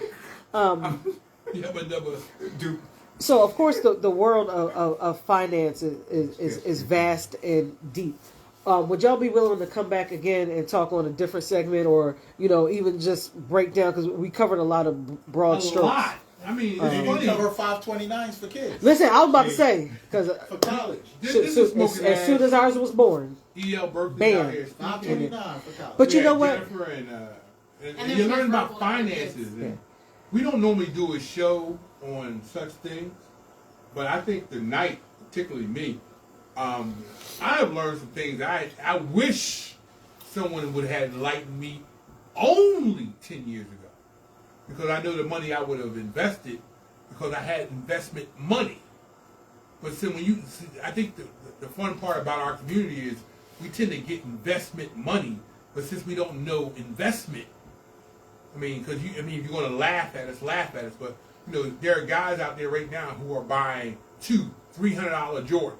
Dude. So, of course, the world of finance is vast and deep. Would y'all be willing to come back again and talk on a different segment, or even just break down, because we covered a lot of broad strokes. A lot. I mean, we cover 529s for kids. Listen, I was about to say, because for college, as soon as ours was born, E.L. Berkeley out here, 529 for college. But you know what? Jennifer and you learn about finances. Yeah. We don't normally do a show on such things, but I think tonight, particularly me, I have learned some things I wish someone would have enlightened me only 10 years ago. Because I know the money I would have invested because I had investment money. But see, I think the fun part about our community is we tend to get investment money, but since we don't know investment, because if you're going to laugh at us, but there are guys out there right now who are buying $200-$300 Jordans,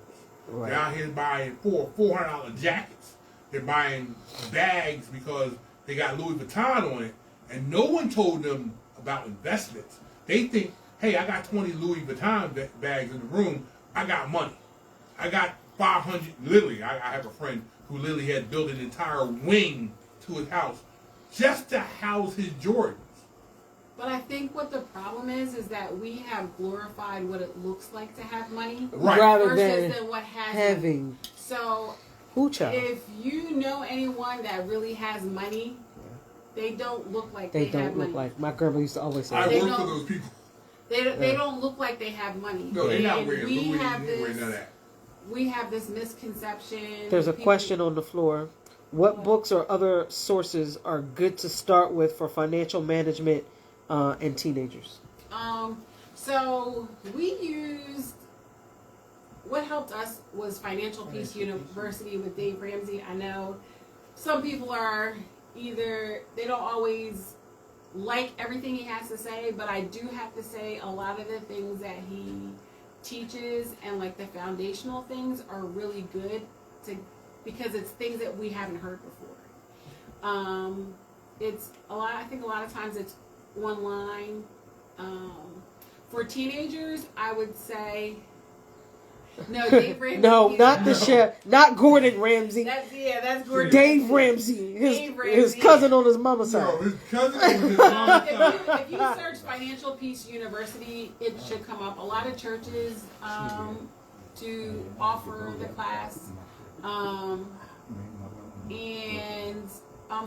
Right. They're out here buying $400 jackets. They're buying bags because they got Louis Vuitton on it, and no one told them about investments. They think, hey, I got 20 Louis Vuitton bags in the room. I got money. I got 500. Literally, I have a friend who literally had built an entire wing to his house just to house his Jordans. But I think what the problem is that we have glorified what it looks like to have money, right, rather than what has having. Money. So, if you know anyone that really has money, they don't look like they don't have look money. like. My grandma used to always say. I that. work for those people. They don't look like they have money. No, they're not wearing. We Louis have ain't this. wearing none of that. We have this misconception. There's a question on the floor. What books or other sources are good to start with for financial management and teenagers? So we used. What helped us was Financial Peace University with Dave Ramsey. I know some people are either they don't always like everything he has to say, but I do have to say a lot of the things that he teaches and like the foundational things are really good because it's things that we haven't heard before. It's a lot. I think a lot of times it's one line. For teenagers, I would say. No, Dave Ramsey. No, not the chef. Not Gordon Ramsay. That's Gordon. Dave Ramsey. His cousin on his mama's side. No, his cousin on his mama's side. If you search Financial Peace University, it should come up. A lot of churches to offer the class. And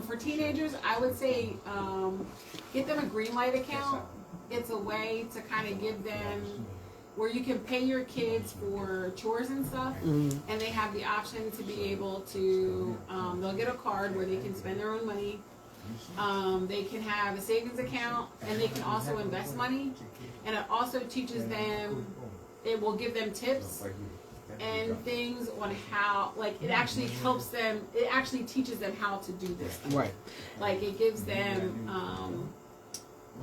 for teenagers, I would say get them a Greenlight account. It's a way to kind of give them where you can pay your kids for chores and stuff, and they have the option to be able to, they'll get a card where they can spend their own money. They can have a savings account, and they can also invest money. And it also teaches them, it will give them tips and things on how, like, it actually helps them, it actually teaches them how to do this. Right. Like, it gives them,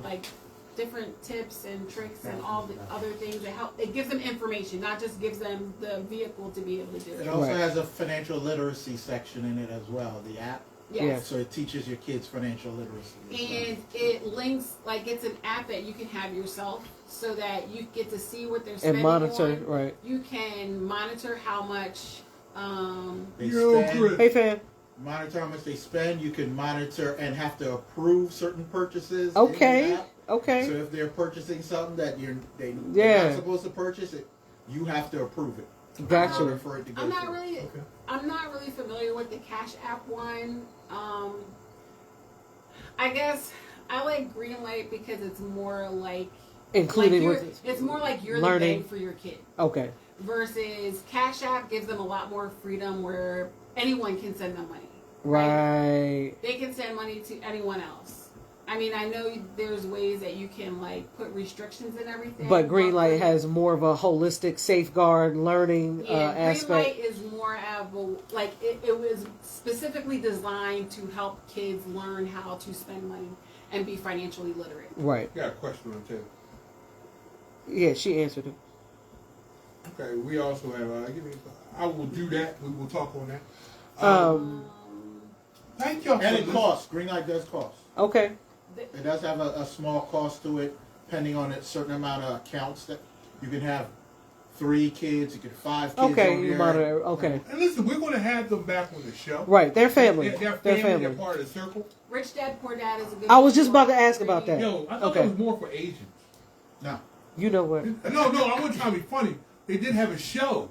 like, different tips and tricks and all the other things that help. It gives them information, not just gives them the vehicle to be able to do it. It also has a financial literacy section in it as well, the app. Yes. So it teaches your kids financial literacy. And it links, like it's an app that you can have yourself so that you get to see what they're spending and monitor, on. right. You can monitor how much they spend. Hey, fam. Monitor how much they spend. You can monitor and have to approve certain purchases. Okay. In the app. Okay. So if they're purchasing something that they're not supposed to purchase, you have to approve it. Gotcha. For it to go I'm not really familiar with the Cash App one. I guess I like Greenlight because it's more like including it's more like you're learning. the bank for your kid. Okay. Versus Cash App gives them a lot more freedom where anyone can send them money. Right. They can send money to anyone else. I mean, I know there's ways that you can like put restrictions and everything. But Greenlight has more of a holistic safeguard learning aspect. Greenlight is more of a, like it was specifically designed to help kids learn how to spend money and be financially literate. Right. I got a question on too. Yeah, she answered it. Okay, we also have. I will do that. We will talk on that. Thank y'all. And it costs. Greenlight does cost. Okay. It does have a small cost to it, depending on a certain amount of accounts that you can have. 3 kids, you can have 5 kids. Okay, on you there. monitor. Okay. And listen, we're going to have them back on the show. Right, they're family. They're They're family. family. They're part of the circle. Rich Dad Poor Dad is a good. I was just about to ask about that. Yo, I thought it was more for Asians. No. You know what? No, I wasn't trying to be funny. They did have a show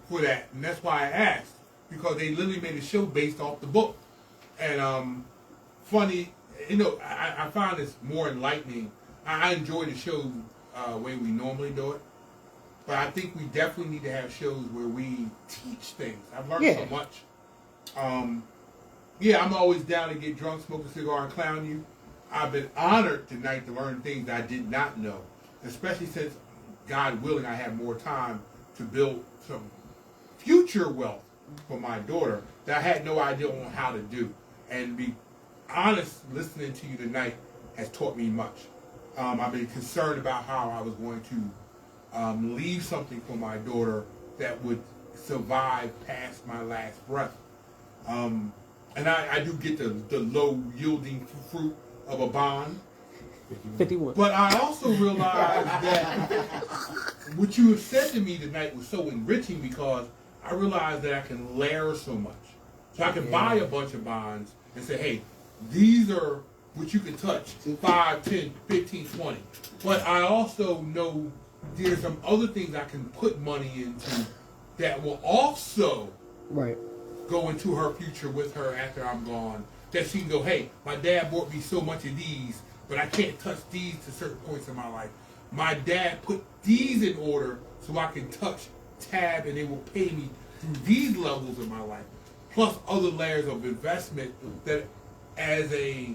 for that, and that's why I asked, because they literally made a show based off the book. And funny, I found this more enlightening. I enjoy the show way we normally do it, but I think we definitely need to have shows where we teach things. I've learned so much. I'm always down to get drunk, smoke a cigar, and clown you. I've been honored tonight to learn things I did not know, especially since, God willing, I have more time to build some future wealth for my daughter that I had no idea on how to do. And be honest, listening to you tonight has taught me much. I've been concerned about how I was going to leave something for my daughter that would survive past my last breath. And I do get the low yielding fruit of a bond. 51. But I also realized that what you have said to me tonight was so enriching because I realized that I can layer so much. So I can buy a bunch of bonds and say, hey, these are what you can touch, 5, 10, 15, 20. But I also know there's some other things I can put money into that will also go into her future with her after I'm gone. That she can go, hey, my dad bought me so much of these, but I can't touch these to certain points in my life. My dad put these in order so I can touch tab and they will pay me through these levels of my life. Plus other layers of investment that as a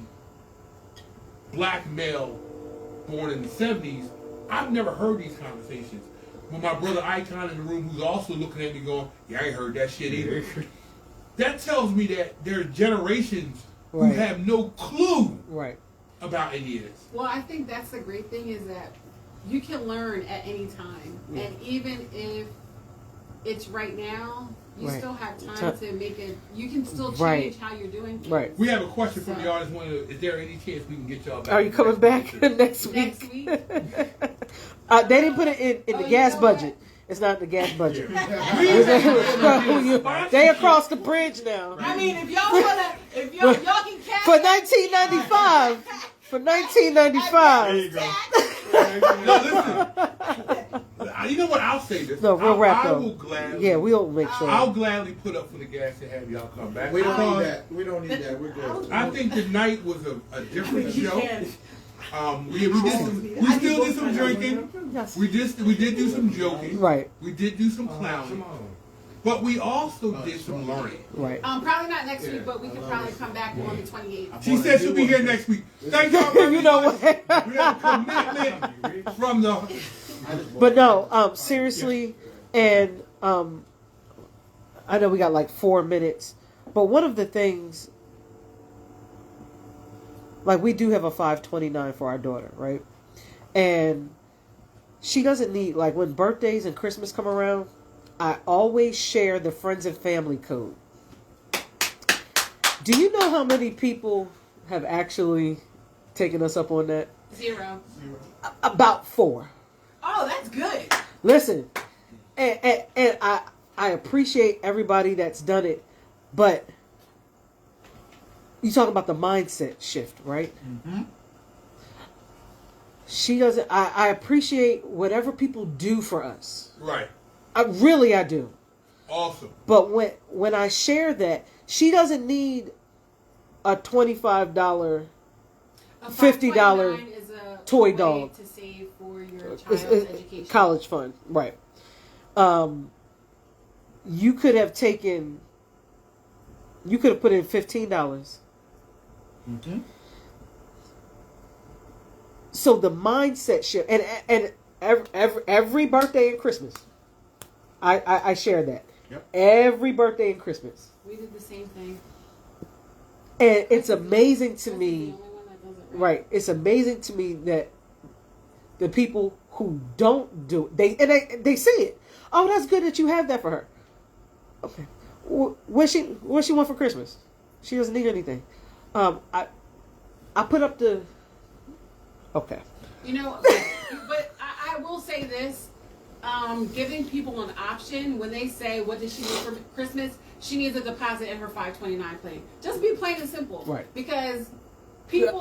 black male born in the 70s, I've never heard these conversations. When my brother Icon in the room who's also looking at me going, yeah, I ain't heard that shit either. That tells me that there are generations who have no clue about any of this. Well, I think that's the great thing is that you can learn at any time. And even if it's right now, you still have time to make it. You can still change how you're doing things. We have a question from the audience. Is there any chance we can get y'all back? Are you coming back next week? Next week? They didn't put it in the gas budget. It's not the gas budget. They across the bridge now. I mean, if y'all can catch for 1995. For 1995. There you go. Now listen. You know what? I'll say this. No, we'll wrap up. I will gladly. Yeah, we'll make sure. I'll gladly put up for the gas to have y'all come back. We don't need that. We don't need that. We're good. I think tonight was a different show. We still did some drinking. Yes. We did do some joking. Right. We did do some clowning. But we also did some learning. Right. Probably not next week, but we can probably come back on the 28th. She said she'll be here next week. Thank y'all. You know what? We have a commitment from the. But no, seriously, and I know we got like 4 minutes, but one of the things, like we do have a 529 for our daughter, right? And she doesn't need, like when birthdays and Christmas come around, I always share the friends and family code. Do you know how many people have actually taken us up on that? 0. About 4. Oh, that's good. Listen, and I appreciate everybody that's done it, but you talk about the mindset shift, right? Mm-hmm. She doesn't. I appreciate whatever people do for us. Right. I do. Awesome. But when I share that, she doesn't need a $25, $50 toy dog to save for your child's education. College fund, right? You could have put in $15. Mm-hmm. So the mindset shift, and every birthday and Christmas, I share that. Yep. Every birthday and Christmas. We did the same thing. And it's amazing to me, right? It's amazing to me that the people who don't do it, they say it. Oh, that's good that you have that for her. Okay, what she want for Christmas? She doesn't need anything. I put up the. Okay. You know, but I will say this. Giving people an option when they say, what does she need for Christmas? She needs a deposit in her 529 plan. Just be plain and simple. Right. Because people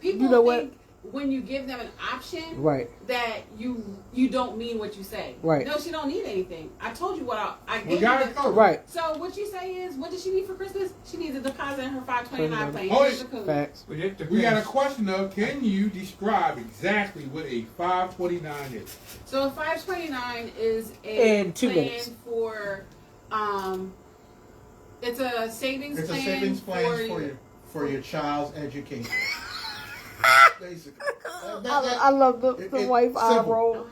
you know think when you give them an option that you don't mean what you say. Right. No, she don't need anything. I told you what I we got it covered. Right. So what you say is, what does she need for Christmas? She needs a deposit in her 529 plan. Oh, Here's the code. Facts. We got a question of, can you describe exactly what a 529 is? So a 529 is a In 2 plan minutes. for it's a savings It's plan. a savings plan for your child's education. Basically. I love the wife eye simple. roll.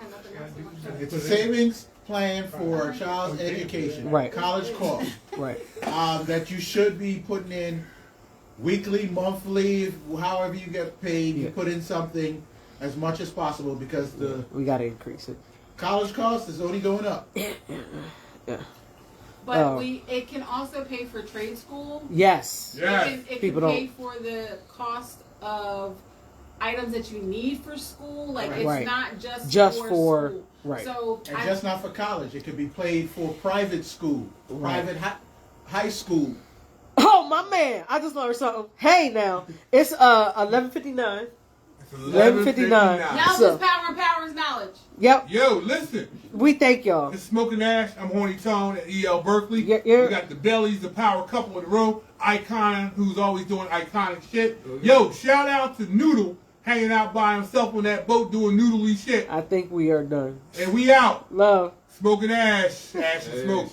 It's a savings plan for a child's education. Right. College cost. Right. That you should be putting in weekly, monthly, however you get paid. You put in something as much as possible because We got to increase it. college cost is only going up. Yeah. But it can also pay for trade school. Yes. It can pay for the cost of items that you need for school. Like it's not just for school. Right. So and just not for college. It could be paid for private school, private high school. Oh my man! I just learned something. Hey, now it's 11:59. 11:59. Now this power is knowledge. Yep. Yo, listen. We thank y'all. It's Smoking Ash. I'm Horny Tone at EL Berkeley. Yeah. We got the Bellies, the power couple in the room. Icon, who's always doing iconic shit. Yo, shout out to Noodle hanging out by himself on that boat doing noodly shit. I think we are done. And we out. Love. Smoking Ash. Ash and Smoke.